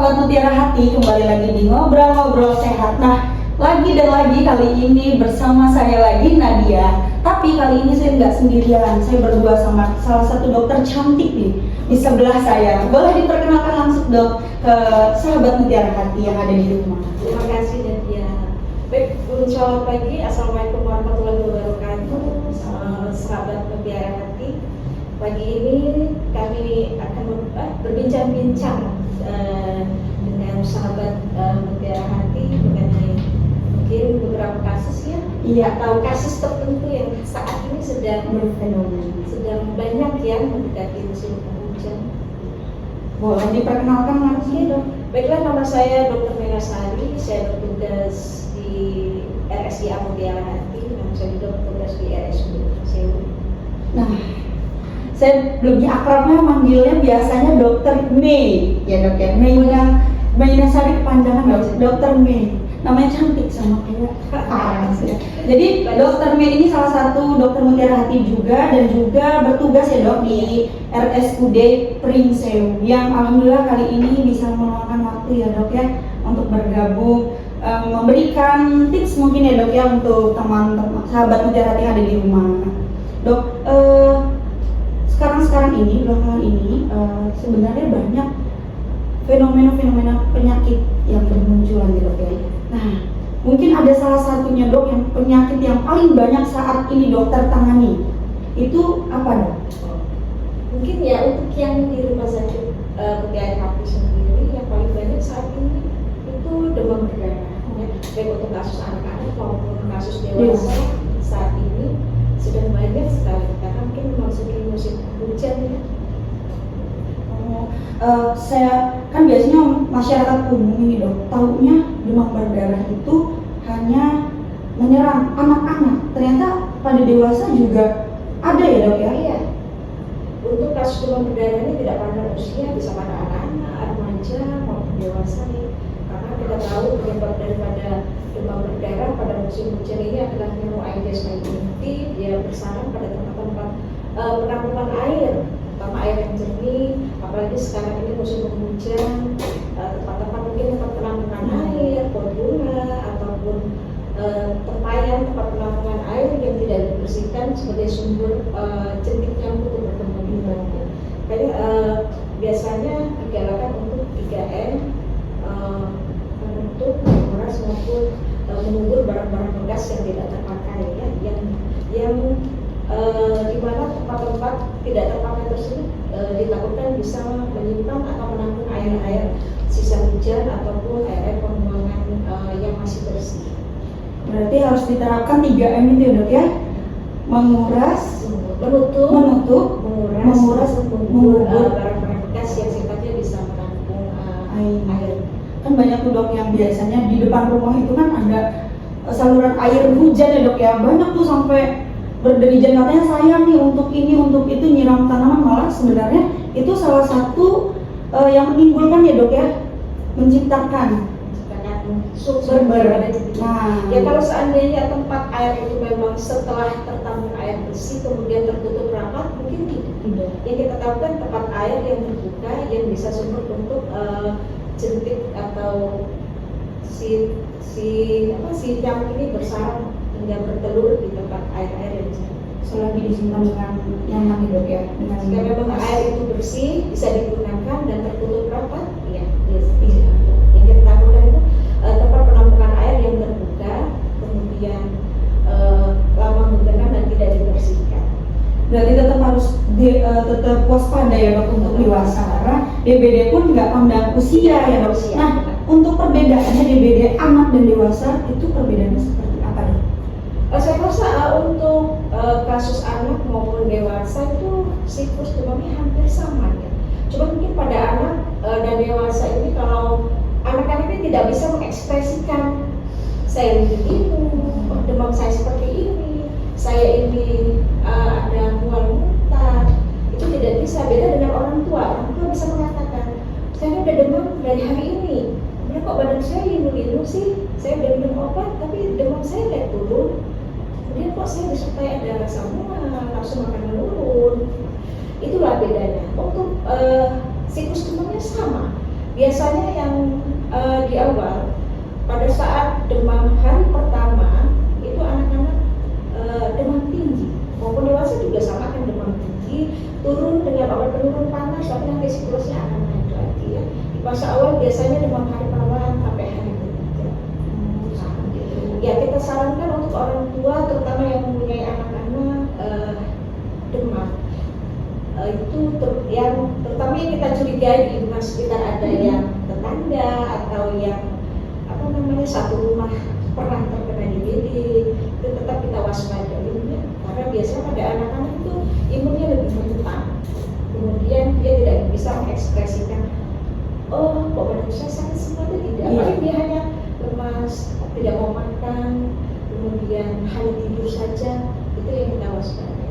sahabat Mutiara Hati, kembali lagi di Ngobrol-Ngobrol Sehat. Nah, lagi dan lagi kali ini bersama saya lagi Nadia. Tapi kali ini saya nggak sendirian, saya berdua sama salah satu dokter cantik nih di sebelah saya. Boleh diperkenalkan langsung dok ke sahabat Mutiara Hati yang ada di rumah. Terima kasih Nadia. Baik, selamat pagi. Assalamualaikum warahmatullahi wabarakatuh. Sahabat Mutiara Hati. Pagi ini kami akan berbincang-bincang dengan sahabat Mutiara Hati mengenai mungkin beberapa kasus ya, atau kasus tertentu yang saat ini sedang berfenomena, sedang banyak yang mendekati musim penghujan. Boleh diperkenalkan langsung dok. Baiklah, nama saya Dr. Mena Sari, saya bertugas di RSIA Mutiara Hati, nama saya juga bertugas di RSUD Sewu. Nah, saya lebih akrabnya manggilnya biasanya Dokter Mei, ya dok ya. Mei Sari kepanjangan Dokter Mei. Namanya cantik sama kayak ya. Jadi Dokter Mei ini salah satu dokter Mutiara Hati juga dan juga bertugas ya dok di RSUD Pringsewu yang alhamdulillah kali ini bisa meluangkan waktu ya dok ya untuk bergabung memberikan tips mungkin ya dok ya untuk teman-teman sahabat Mutiara Hati yang ada di rumah. Dok, sekarang ini belakangan ini sebenarnya banyak fenomena penyakit yang bermunculan gitu dok ya. Nah, mungkin ada salah satunya dok yang penyakit yang paling banyak saat ini dokter tangani. Itu apa dok? Mungkin ya untuk yang di rumah sakit Mutiara Hati sendiri yang paling banyak saat ini itu demam berdarah. Ya. Baik untuk kasus anak-anak maupun kasus dewasa saat ini sudah banyak sekali karena mungkin memasuki musim hujan ya. Saya kan biasanya masyarakat umum ini dok, taunya demam berdarah itu hanya menyerang anak-anak. Ternyata pada dewasa juga ada ya dok ya? Iya. Untuk kasus demam berdarah ini tidak pandang usia, bisa pada anak-anak, remaja maupun dewasa nih. Karena kita tahu penyebab daripada demam berdarah pada musim hujan ini adalah pneumonia infeksi. Dia bersarang pada tempat-tempat penampungan air, terutama air yang jernih. Apalagi sekarang ini musim penghujan, tempat-tempat mungkin tempat penampungan air, pot bunga ataupun tempat penampungan air yang tidak dibersihkan sebagai sumber jentik nyamuk untuk berkembang biak. Jadi biasanya digalakan untuk 3M, menutup, menguras maupun mengubur barang-barang bekas yang tidak terpakai ya, yang di mana tempat-tempat tidak terpakai tersebut ditakutkan bisa menyimpan atau menampung air sisa hujan ataupun air pembuangan yang masih bersih. Berarti harus diterapkan 3M itu ya dok ya? Menguras, menutup, menguras, mengubur barang-barang bekas yang sifatnya bisa menampung air. Kan banyak tuh dok yang biasanya di depan rumah itu kan ada saluran air hujan ya dok ya. Banyak tuh sampai berderijan katanya saya nih untuk ini untuk itu nyiram tanaman, malah sebenarnya itu salah satu yang menimbulkan ya dok ya, menciptakan sumber. Nah, ya kalau seandainya tempat air itu memang setelah tertampung air bersih kemudian tertutup rapat, mungkin tidak. Yang kita tahu kan tempat air yang terbuka yang bisa sumber untuk jentik atau si nyamuk ini bersarang hingga bertelur di tempat air yang selagi disimpan dengan nyaman ya dok ya. Jika memang air itu bersih bisa digunakan dan tertutup rapat, ya. Yang kita lakukan itu tempat penampungan air yang terbuka kemudian lama menggunakan dan tidak dibersihkan. Berarti tetap harus tetap waspada ya dok untuk dewasa, karena DBD pun nggak pandang usia ya dok. Nah, untuk perbedaannya DBD anak dan dewasa itu perbedaannya seperti apa dok? Saya rasa untuk kasus anak maupun dewasa itu siklus demamnya hampir sama ya. Cuma mungkin pada anak dan dewasa ini kalau anak-anak ini tidak bisa mengekspresikan saya begitu, demam saya seperti ini, saya ini ada mual muntah, itu tidak bisa. Beda dengan orang tua bisa mengatakan saya udah demam dari hari ini, kemudian kok badan saya linu-linu sih, saya udah minum obat tapi demam saya nggak turun. Kemudian kok saya disertai ada rasa mual, nafsu makan menurun. Itulah bedanya. Untuk siklus demamnya sama, biasanya yang di awal pada saat demam hari pertama itu anak-anak demam tinggi maupun dewasa juga sama kan demam tinggi, turun dengan obat penurun panas, tapi nanti siklusnya akan naik lagi ya. Di fase awal biasanya demam hari pertama sampai hari ketiga. Ya kita sarankan untuk orang tua terutama yang mempunyai anak-anak demam yang terutama yang kita curigai di lingkungan sekitar ada yang tetangga atau yang satu rumah pernah terkena DBD, itu tetap kita waspadain karena biasanya pada anak-anak itu imunnya lebih rentan, kemudian dia tidak bisa mengekspresikan kok badan saya sakit semua itu tidak, paling dia hanya lemas, tidak mau makan, kemudian hanya tidur saja, itu yang kita waspadai.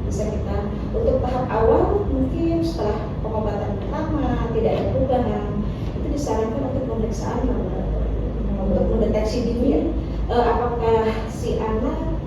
Bisa kita untuk tahap awal mungkin setelah pengobatan pertama tidak ada perubahan, itu disarankan untuk pemeriksaan laboratorium untuk mendeteksi dini apakah si anak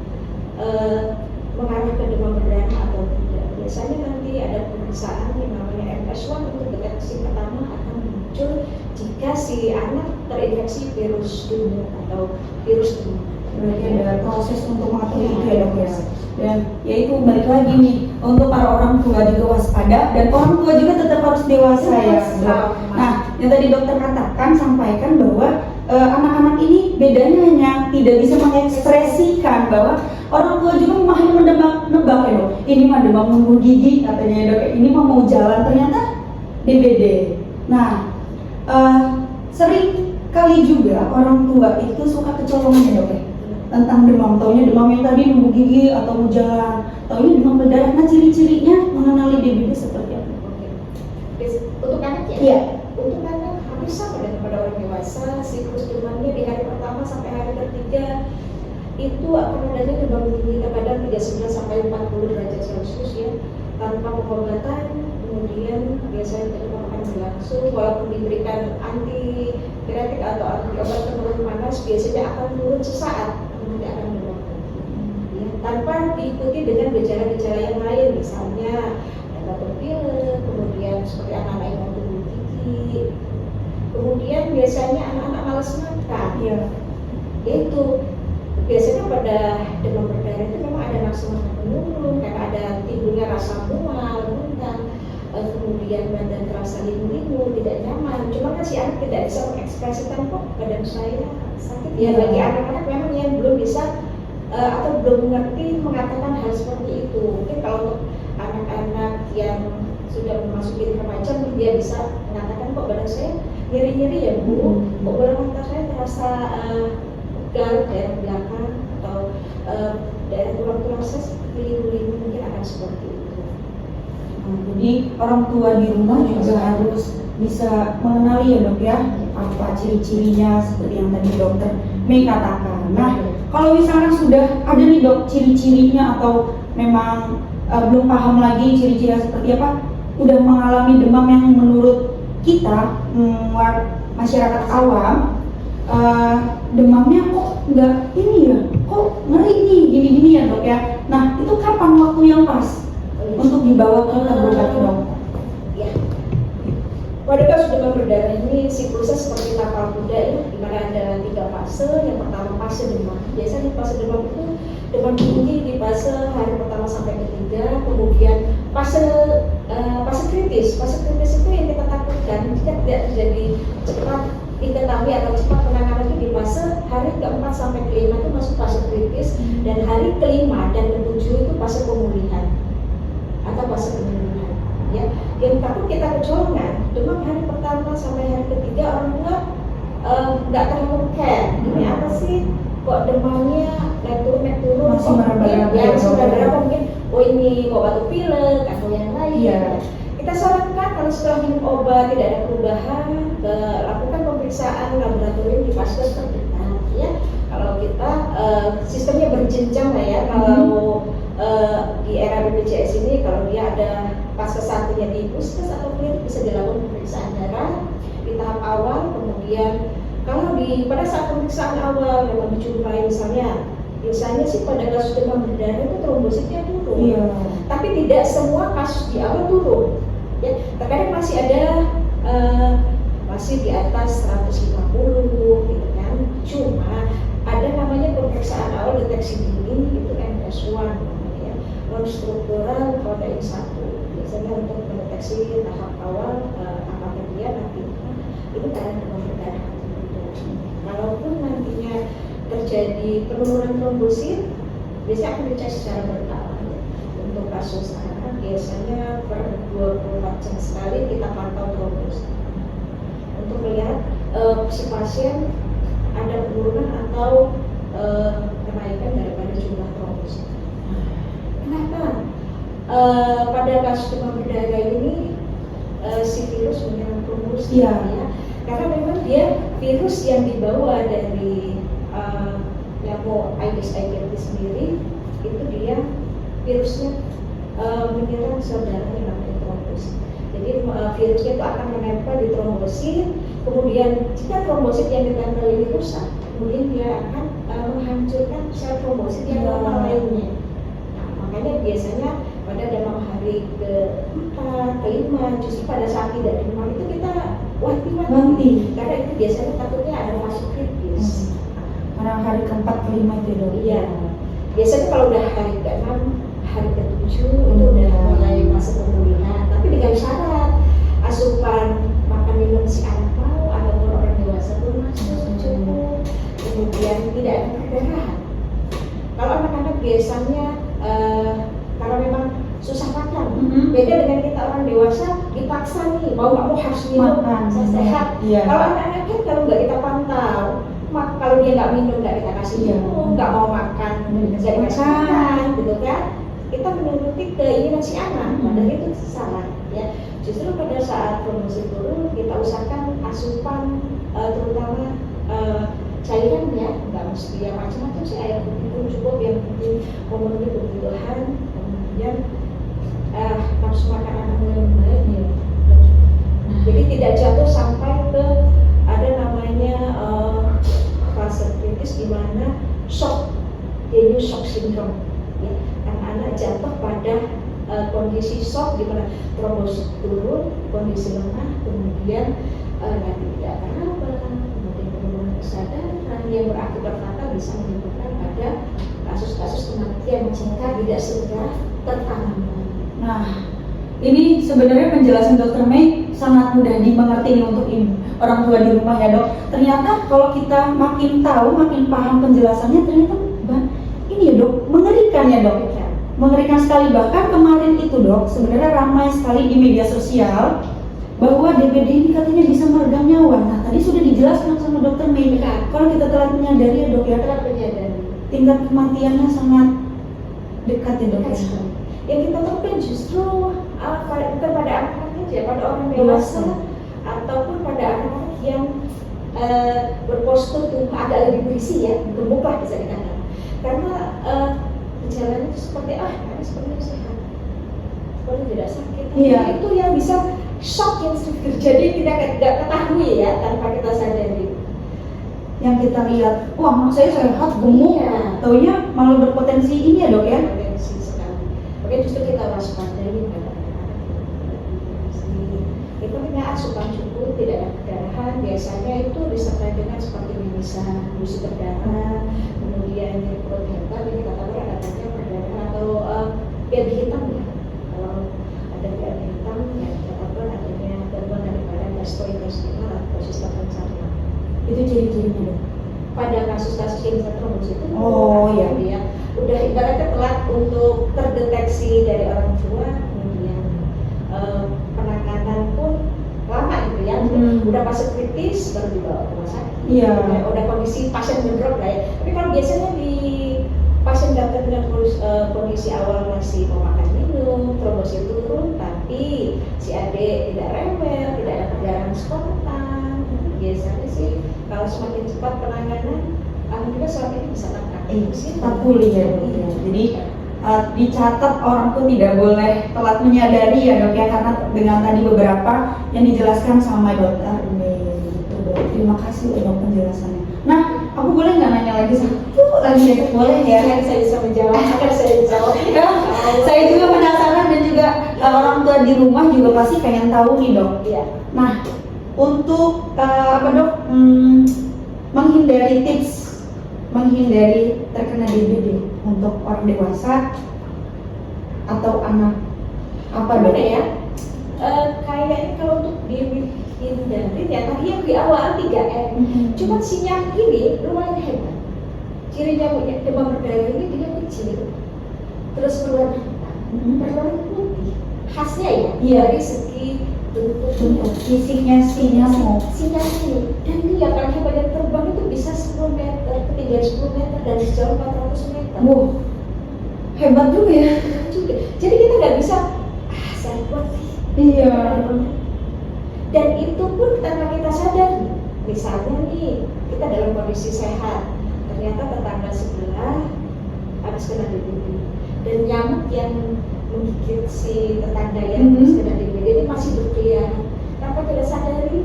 mengarah ke demam berdarah atau tidak. Biasanya nanti ada pemeriksaan yang namanya MS1 untuk deteksi pertama akan muncul jika si anak terinfeksi virus demam atau virus demam. Berarti ada proses untuk mengatur itu ya dok ya. Dan yaitu balik lagi nih untuk para orang tua juga waspada dan orang tua juga tetap harus dewasa ya dok. Nah yang tadi dokter katakan sampaikan bahwa anak-anak ini bedanya hanya tidak bisa mengekspresikan bahwa orang tua juga memahami menebak ya dok. Ini mah demam nunggu gigi katanya ya dok. Ini mah mau jalan ternyata DBD. Nah sering kali juga orang tua itu suka kecolongan ya dok ya. Tentang demam, taunya demam yang tadi nunggu gigi atau mau jalan, taunya demam berdarah. Nah ciri-cirinya mengenali DBD seperti apa? Untuk anak ya? Iya. Untuk anak hampir sama dengan pada orang dewasa, siklus demamnya di hari pertama sampai hari ketiga itu akan adanya demam tinggi terkadang 39 sampai 40 derajat Celcius ya, tanpa pengobatan. Kemudian biasanya demam akan berlangsung walaupun diberikan antipiretik atau anti obat penurun panas, biasanya akan turun sesaat, kemudian akan demam ya, tanpa diikuti dengan gejala-gejala yang lain, misalnya ada batuk pilek, kemudian seperti anak-anak yang mau tumbuh gigi, kemudian biasanya anak-anak malas makan ya. Itu biasanya pada demam berdarah itu memang ada nafsu makan menurun karena ada timbulnya rasa mual, muntah, kemudian badan terasa linglung, tidak nyaman. Cuma kan si anak tidak bisa mengekspresikan kok badan saya sakit ya. Bagi anak-anak memang yang belum bisa atau belum mengerti mengatakan hal seperti itu. Mungkin kalau untuk anak-anak yang sudah memasuki remaja dia bisa mengatakan kok badan saya nyeri-nyeri ya bu, kok bola mata saya terasa pegal daerah belakang atau daerah tulang-tulang saya seperti limu, mungkin akan seperti itu. Jadi orang tua di rumah juga harus bisa mengenali ya dok ya apa ciri-cirinya seperti yang tadi dokter Mei katakan. Nah kalau misalkan sudah ada nih dok ciri-cirinya atau memang belum paham lagi ciri-cirinya seperti apa, udah mengalami demam yang menurut kita masyarakat awam demamnya kok nggak ini ya, kok ngeri nih gini-gini ya dok ya. Nah itu kapan waktu yang pas untuk dibawa ke berobat dok? Ya, pada kasus demam berdarah ini siklusnya seperti tapal kuda ya, di mana ada 3 fase. Yang pertama fase demam. Biasanya fase demam itu demam tinggi di fase hari pertama sampai ketiga. Kemudian fase kritis. Fase kritis itu yang kita takutkan jika tidak terjadi cepat diketahui atau cepat penanganan itu di fase hari ke-4 sampai ke-5 itu masuk fase kritis, dan hari ke-5 dan ke-7 itu fase pemulihan atau fase pemulihan ya. Yang takut kita kecolongan demam hari pertama sampai hari ketiga, orang tua nggak terlalu care ini apa sih kok demamnya naik turun masih berapa mungkin ini kok batuk pilek atau yang lain ya. Kita sarankan kalau setelah minum obat tidak ada perubahan, lakukan pemeriksaan laboratorium di vaskes terdekat ya. Kalau kita sistemnya berjenjang lah ya. Kalau di era BPJS ini kalau dia ada vaskes satunya di puskes atau klinik bisa dilakukan pemeriksaan darah di tahap awal. Kemudian kalau pada saat pemeriksaan awal memang dijumpai misalnya sih pada kasus demam berdarah itu trombositnya turun, tapi tidak semua kasus di awal turun ya. Terkadang masih ada masih di atas 150 gitu kan. Cuma ada namanya pemeriksaan awal deteksi dini, itu NS1 namanya, non struktural protein 1, biasanya untuk mendeteksi tahap awal apakah dia nantinya ini karena demam berdarah. Kalaupun nantinya terjadi penurunan trombosit, biasanya akan dicek secara berkala. Untuk kasus anak biasanya per 24 jam sekali kita pantau trombosit untuk melihat si pasien ada penurunan atau kenaikan daripada jumlah trombosit. Kenapa? Pada kasus demam berdarah ini si virus menyerang trombosit, ya. Karena memang dia virus yang dibawa dari Pneumo Aedes aegypti sendiri, itu dia virusnya menyerang sel darah yang namanya trombosit. Jadi virusnya itu akan menempel di trombosit, kemudian jika trombosit yang ditempel ini rusak, kemudian dia akan menghancurkan sel trombosit yang normal lainnya. Nah, makanya biasanya pada demam hari ke-4, ke-5, justru pada saat tidak demam itu kita wanti-wanti, karena itu biasanya takutnya ada fase kritis. Karena hari ke-4, ke-5 itu dong. Iya. Biasanya kalau udah hari ke-6, hari ke-7 itu udah mulai fase pemulihan. Tapi dengan syarat asupan makan minum si anak mau ataupun orang dewasa pun masuk cukup. Kemudian tidak ada perdarahan. Kalau anak-anak biasanya karena memang susah makan, beda dengan kita orang dewasa dipaksa nih mau nggak mau harus minum sehat. Kalau anak-anak kan kalau nggak kita pantau, kalau dia nggak minum nggak kita kasih minum, nggak mau makan nggak dikasih makan, gitu kan? Kita menuruti keinginan si anak, padahal itu salah, ya. Justru pada saat trombosit turun, kita usahakan asupan terutama cairan, ya, nggak mesti yang macam-macam sih, air putih itu cukup, yang penting memenuhi kebutuhan, kemudian nafsu makan anak mulai membaik, ya. Jadi tidak jatuh sampai ke ada namanya fase kritis di mana shock, yaitu shock syndrome, ya. Karena anak jatuh pada kondisi shock di mana trombosit turun, kondisi lemah, kemudian nanti tidak apa-apa, kemudian penurunan kesadaran yang berakibat fatal bisa menimbulkan pada kasus-kasus kematian jika tidak segera tertangani. Nah, ini sebenarnya penjelasan Dr. May sangat mudah dimengerti nih untuk orang tua di rumah, ya dok. Ternyata kalau kita makin tahu, makin paham penjelasannya, ternyata ini ya dok, mengerikan ya dok. Mengerikan sekali. Bahkan kemarin itu dok, sebenarnya ramai sekali di media sosial bahwa DBD ini katanya bisa meredam nyawa. Nah, tadi sudah dijelaskan sama Dr. May. Kalau kita telah menyadari ya dok, ya tingkat kematiannya sangat dekat ya dok. Yang kita temukan justru bukan pada anak-anak aja, pada orang dewasa ataupun pada anak-anak yang berpostur tubuh agak lebih berisi, ya, gemuk lah bisa dikatakan. Karena gejalanya itu seperti ini sepertinya sehat, seperti tidak sakit. Iya. Itu yang bisa shock yang terjadi kita tidak ketahui, ya, tanpa kita sadari. Yang kita lihat, wah anak saya sehat, gemuk, taunya malah berpotensi ini ya dok ya. Potensi sekali. Oke, justru kita waspadai pada anak-anak sendiri. Itu punya asupan cukup, tidak ada perdarahan. Biasanya itu disertai dengan seperti mimisan, gusi berdarah, kemudian nyeri perut hebat, ini kita tahu adanya perdarahan atau BAB hitam, ya. Kalau ada BAB hitam, ya kita tahu adanya gangguan daripada gastrointestinal atau sistem pencernaan. Itu ciri-cirinya dok. Pada kasus-kasus yang trombosit itu, iya, udah ibaratnya telat untuk terdeteksi dari orang tua, kemudian penanganan pun lama gitu, ya. Udah fase kritis baru dibawa ke rumah sakit. Iya. Udah kondisi pasien bentrok lah, ya. Tapi kalau biasanya di pasien datang dengan kondisi awal masih mau makan minum, trombosit turun, tapi si adik tidak rewel, tidak ada perdarahan spontan, biasanya sih kalau semakin cepat penanganan, alhamdulillah selama ini bisa tak pulih ya dok. Jadi dicatat orang tuh tidak boleh telat menyadari ya dok, ya, karena dengan tadi beberapa yang dijelaskan sama dokter May gitu dok. Terima kasih dok penjelasannya. Nah, aku boleh nggak nanya lagi satu lagi ya dok? Boleh ya? Saya bisa menjawab, akan saya jawab. Saya juga penasaran dan juga orang tua di rumah juga pasti pengen tahu nih dok. Iya. Nah, untuk apa dok? Menghindari tips menghindari terkena DBD untuk orang dewasa atau anak apa dok? ya? Kayaknya kalau untuk dihindari ya tadi yang di awal 3M. Cuman si nyamuk ini lumayan hebat. Ciri nyamuknya demam berdarah ini dia kecil, terus berwarna hitam, berwarna putih. Khasnya ya, dari segi bentuk fisiknya si nyamuk. Dan dia kalau hebatnya terbang itu bisa 10 meter, ketinggian 10 meter dan sejauh 400 meter. Wow, hebat juga ya. Jadi kita nggak bisa, saya kuat sih. Iya. Dan itu pun tanpa kita sadar. Misalnya nih, kita dalam kondisi sehat, ternyata tetangga sebelah habis kena DBD. Dan nyamuk yang menggigit si tetangga yang habis kena DBD ini masih berkeliaran. Tanpa kita sadari,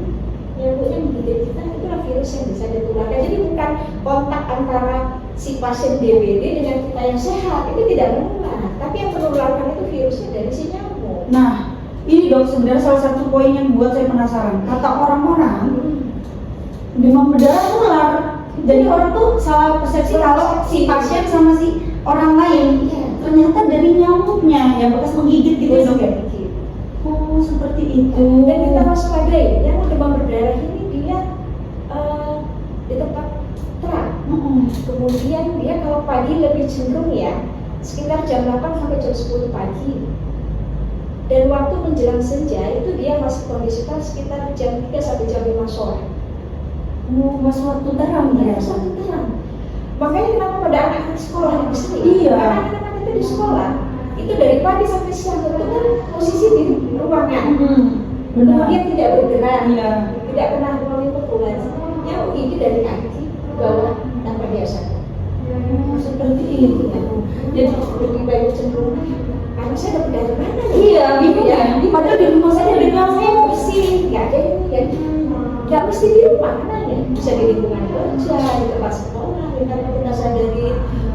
nyamuknya menggigit kita, itulah virus yang bisa ditularkan. Jadi bukan kontak antara si pasien DBD dengan kita yang sehat, itu tidak menular. Tapi yang menularkan itu virusnya dari si nyamuk. Nah, ini dok sebenarnya salah satu poin yang buat saya penasaran. Kata orang-orang, demam berdarah nular. Jadi orang tuh salah persepsi kalau si pasien sama si orang lain. Ternyata dari nyamuknya yang bekas menggigit gitu ya dok ya. Oh seperti itu. Dan kita waspadai, yang demam berdarah ini dia di tempat terang. Kemudian dia kalau pagi lebih cenderung ya sekitar jam 8 sampai jam 10 pagi. Dan waktu menjelang senja itu dia masih kondisikan sekitar jam 3 sampai jam 5 sore. Masih waktu terang ya. Waktu terang. Makanya kenapa pada anak-anak sekolah lebih sering? Iya. Karena anak-anak itu di sekolah itu dari pagi sampai siang itu kan posisi di ruangan. Kemudian tidak bergerak, tidak pernah melalui populasi. Yang ini dari kaki ke bawah tanpa dia sadar. Seperti itu. Jadi lebih baik cenderung karena saya dapat dari mana nih? Iya, bingung ya. Padahal di rumah saya ada nyamuk. Bersih, nggak ada ini ya. Nggak mesti di rumah, mana ya? Bisa di lingkungan kerja, di tempat sekolah, di tempat kita sadari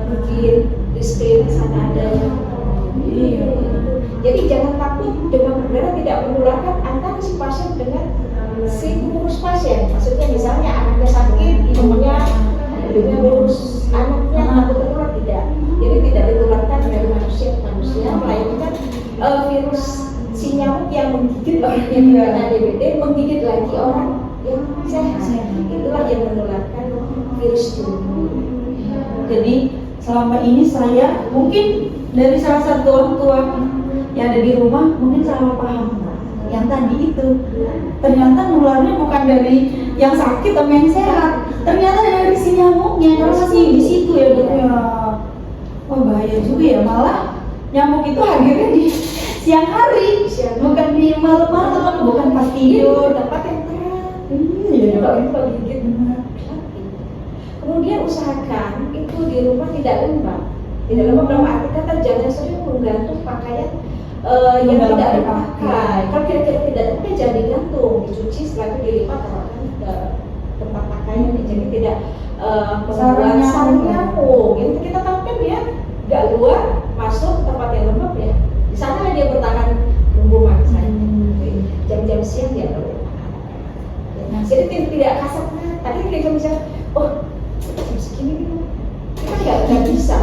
mungkin di sekitar sana ada. Iya. Jadi jangan takut demam berdarah tidak menularkan antara si pasien dengan si pengurus pasien. Maksudnya misalnya anaknya sakit, ibunya ngurus anaknya takut tertular tidak. Jadi tidak ditularkan dari manusia ke manusia, melainkan virus si nyamuk yang menggigit orang yang kena DBD menggigit lagi orang yang sehat. Itulah yang menularkan virus itu. Jadi selama ini saya mungkin dari salah satu orang tua yang ada di rumah mungkin salah paham yang tadi itu. Ternyata nularnya bukan dari yang sakit atau yang sehat, ternyata dari si nyamuknya karena masih di situ ya dok ya. Wah bahaya juga ya, malah nyamuk itu hadirnya di siang hari, bukan di malam-malam, bukan pas tidur. Tempat yang terang. Iya dok. Kalau gigit. Kemudian usahakan itu di rumah tidak lembab. Tidak lembab dalam arti kata jangan sering menggantung pakaian yang tidak dipakai. Kalau kira-kira tidak dipakai jangan digantung, dicuci setelah itu dilipat taruhkan ke tempat pakaian. Jadi tidak membuat sarang nyamuk. Yang kita tahu kan dia nggak luar masuk ke tempat yang lembab ya. Di sana dia bertahan nunggu makan. Jam-jam siang dia keluar. Jadi tidak kasar. Tadi kita bisa, oh jam segini nih, kita nggak bisa.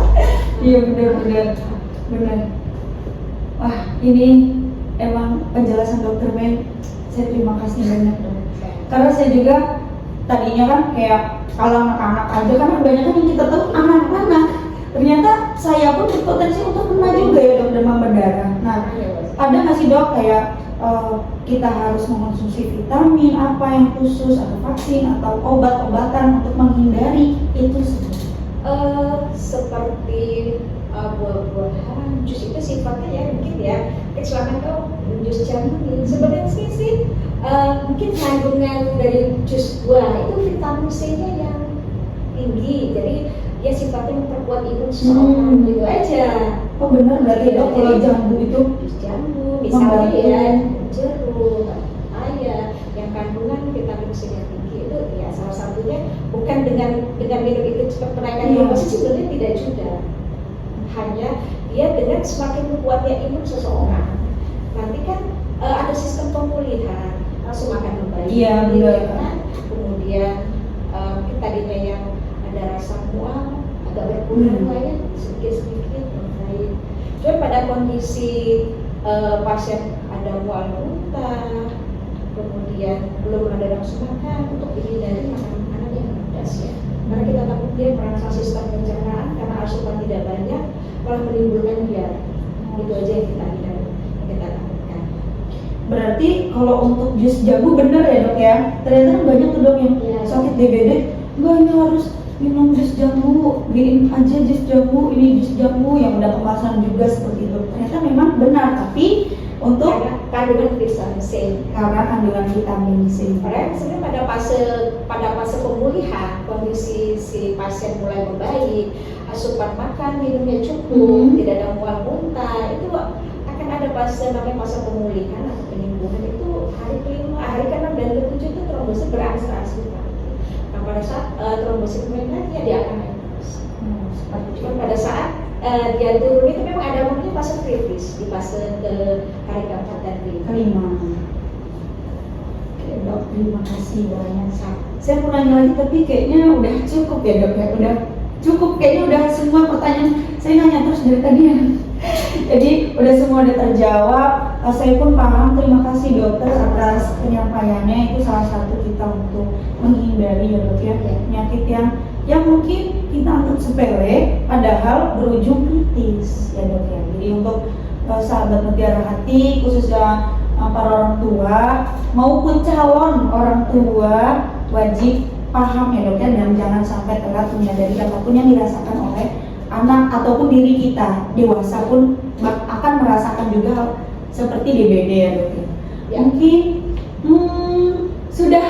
Iya benar. Wah ini emang penjelasan dokter Mei, saya terima kasih banyak dok. Karena saya juga tadinya kan kayak kalau anak-anak aja kan banyak kan yang kita tahu anak-anak. Ternyata saya pun berpotensi untuk kena juga ya dok demam berdarah. Nah ada nggak sih dok kayak kita harus mengkonsumsi vitamin apa yang khusus atau vaksin atau obat-obatan untuk menghindari itu seperti buah-buahan, jus itu sifatnya ya mungkin ya kecelakaan kau jus jamu sebenarnya sih mungkin kandungan dari jus buah itu vitamin C-nya yang tinggi, jadi dia sifatnya memperkuat imun seseorang gitu aja. Oh benar berarti dok kalau jambu itu jus jambu misalnya ya jeruk, ayam yang kandungan vitamin C yang tinggi itu ya salah satunya bukan dengan minum itu cepat menaikkan imun sih sebenarnya tidak juga, hanya dia dengan semakin kuatnya imun seseorang nanti kan ada sistem pemulihan langsung akan membaik. Iya, benar. ya kan? Kemudian tadinya yang ada rasa mual agak berkurang lah ya, sedikit-sedikit membaik. Cuma pada kondisi pasien ada mual muntah, kemudian belum ada nafsu makan, untuk dihindari makanan yang pedas ya. Karena kita takut dia merangsang sistem pencernaan karena asupan tidak banyak, malah menimbulkan diare. Itu aja yang kita hindari, yang kita takutkan. Berarti kalau untuk jus jambu bener ya dok ya? Ternyata banyak tuh dok yang Iya. sakit DBD, enggak ini harus minum jus jambu, beliin aja jus jambu, ini jus jambu yang udah kemasan juga seperti itu. Ternyata memang benar, tapi untuk Karena kandungan vitamin C. karena kandungan vitamin C. Padahal sebenarnya pada fase pemulihan, kondisi si pasien mulai membaik, asupan makan minumnya cukup, tidak ada mual muntah, itu akan ada fase namanya fase pemulihan atau penyembuhan. Itu hari kelima, hari ke-6 dan ke-7 itu trombosit berangsur-angsur. Nah pada saat trombosit meningkat dia akan naik terus. Seperti Cuma itu. pada saat dia turun itu memang ada namanya fase kritis di fase ke hari ke-4 dan Kelima. Oke dok, terima kasih banyak. Saya mau nanya lagi tapi kayaknya udah cukup ya dok ya, udah cukup kayaknya udah semua pertanyaan saya nanya terus dari tadi ya. Jadi udah semua udah terjawab. Saya pun paham. Terima kasih dokter atas penyampaiannya. Itu salah satu kita untuk menghindari ya dok ya penyakit yang mungkin kita anggap sepele padahal berujung kritis ya dok ya. Jadi untuk sahabat Mutiara Hati khususnya para orang tua maupun calon orang tua wajib paham ya dok ya, dan jangan sampai telat menyadari apapun yang dirasakan oleh anak ataupun diri kita dewasa pun akan merasakan juga seperti DBD ya dok ya. Ya. Mungkin sudah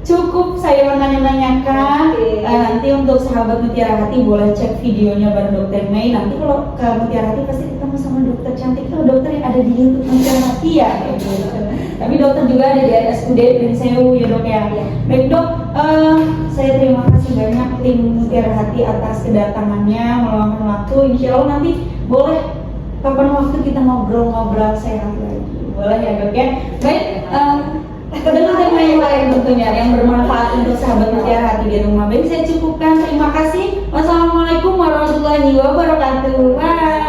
cukup saya menanya-nanyakan. Oke. Nanti untuk sahabat Mutiara Hati boleh cek videonya bareng Dokter Mei. Nanti kalau ke Mutiara Hati pasti ketemu sama dokter cantik itu dokter yang ada di YouTube Mutiara Hati ya. Gitu. Tapi dokter juga ada di RSUD Prinsewu ya dok ya. Baik dok, saya terima kasih banyak tim Mutiara Hati atas kedatangannya meluangkan waktu. Insya Allah nanti boleh kapan waktu kita ngobrol-ngobrol sehat lagi. Boleh ya dok ya. Baik. Dengan tema yang lain tentunya yang bermanfaat untuk sahabat Mutiara Hati di rumah. Baik, saya cukupkan. Terima kasih. Wassalamualaikum warahmatullahi wabarakatuh. Bye.